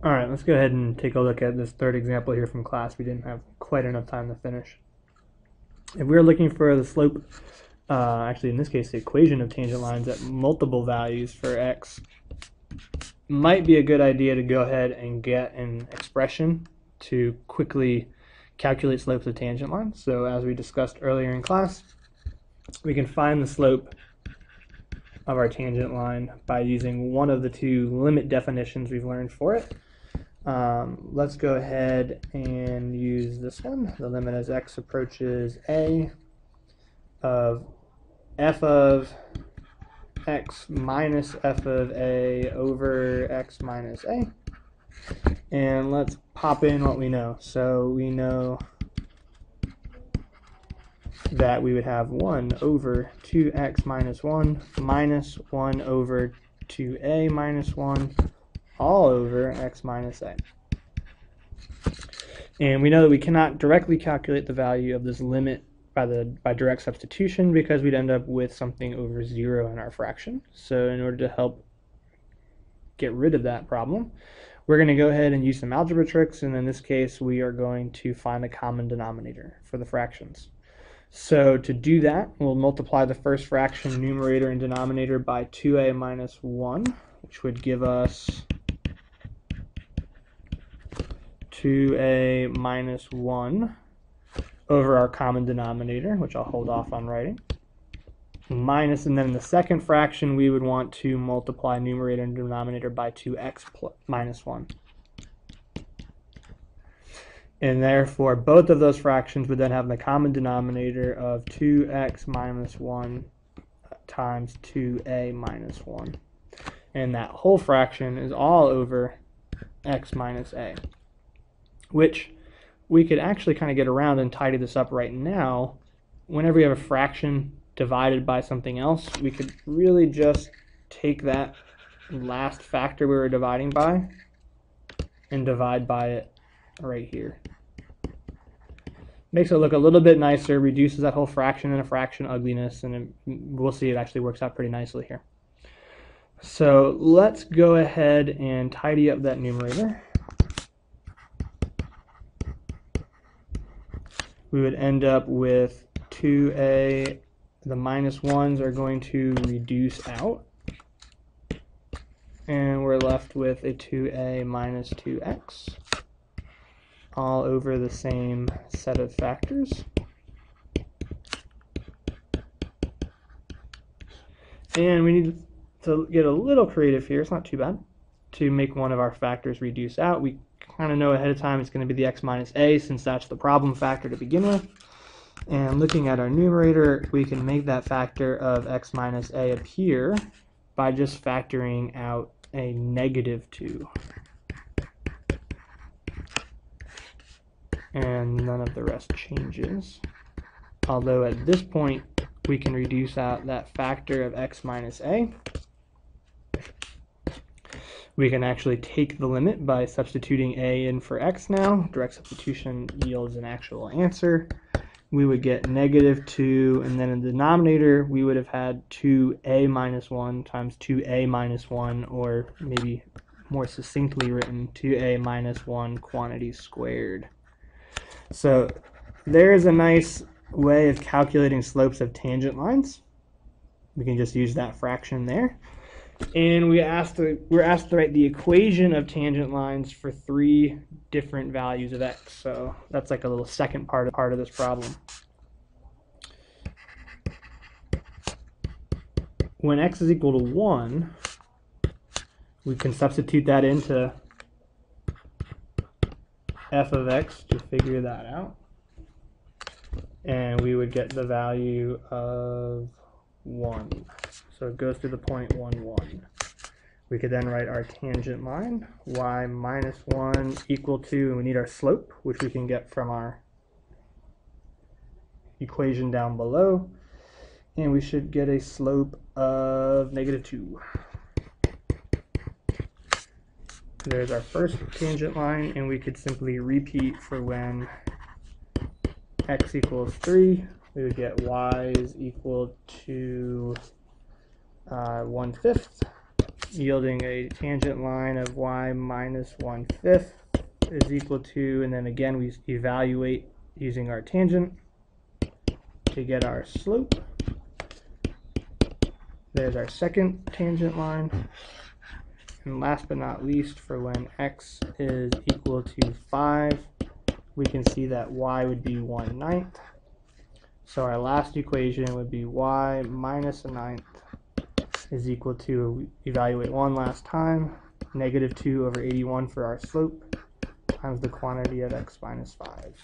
All right, let's go ahead and take a look at this third example here from class. We didn't have quite enough time to finish. If we're looking for the slope, actually in this case the equation of tangent lines at multiple values for x, might be a good idea to go ahead and get an expression to quickly calculate slopes of tangent lines. So as we discussed earlier in class, we can find the slope of our tangent line by using one of the two limit definitions we've learned for it. Let's go ahead and use this one. The limit as x approaches a of f of x minus f of a over x minus a. And let's pop in what we know. So we know that we would have 1 over 2x minus 1 minus 1 over 2a minus 1 all over x minus a. And we know that we cannot directly calculate the value of this limit by direct substitution because we'd end up with something over 0 in our fraction. So in order to help get rid of that problem, we're going to go ahead and use some algebra tricks, and in this case we are going to find a common denominator for the fractions. So to do that, we'll multiply the first fraction numerator and denominator by 2a minus 1, which would give us 2a minus 1 over our common denominator, which I'll hold off on writing, minus, and then in the second fraction we would want to multiply numerator and denominator by 2x minus 1. And therefore both of those fractions would then have the common denominator of 2x minus 1 times 2a minus 1. And that whole fraction is all over x minus a, which we could actually kind of get around and tidy this up right now. Whenever we have a fraction divided by something else, we could really just take that last factor we were dividing by and divide by it right here. Makes it look a little bit nicer, reduces that whole fraction and a fraction ugliness, and we'll see it actually works out pretty nicely here. So let's go ahead and tidy up that numerator. We would end up with 2a, the minus 1s are going to reduce out, and we're left with a 2a minus 2x, all over the same set of factors. And we need to get a little creative here, it's not too bad, to make one of our factors reduce out. We kind of know ahead of time it's going to be the x minus a, since that's the problem factor to begin with. And looking at our numerator, we can make that factor of x minus a appear by just factoring out a negative 2. And none of the rest changes. Although at this point, we can reduce out that factor of x minus a. We can actually take the limit by substituting a in for x now. Direct substitution yields an actual answer. We would get negative 2, and then in the denominator, we would have had 2a minus 1 times 2a minus 1, or maybe more succinctly written, 2a minus 1 quantity squared. So there's a nice way of calculating slopes of tangent lines. We can just use that fraction there. And we're asked to write the equation of tangent lines for 3 different values of x. So that's like a little second part of this problem. When x is equal to 1, we can substitute that into f of x to figure that out. And we would get the value of 1. So it goes to the point 1, 1. We could then write our tangent line, y minus 1 equal to, and we need our slope, which we can get from our equation down below. And we should get a slope of negative 2. There's our first tangent line, and we could simply repeat for when x equals 3. We would get y is equal to 1/5. yielding a tangent line of y minus 1/5 is equal to, and then again we evaluate using our tangent to get our slope. There's our second tangent line. And last but not least, for when x is equal to 5, we can see that y would be 1/9. So our last equation would be y minus 1/9 is equal to, evaluate one last time, negative 2 over 81 for our slope, times the quantity of x minus 5.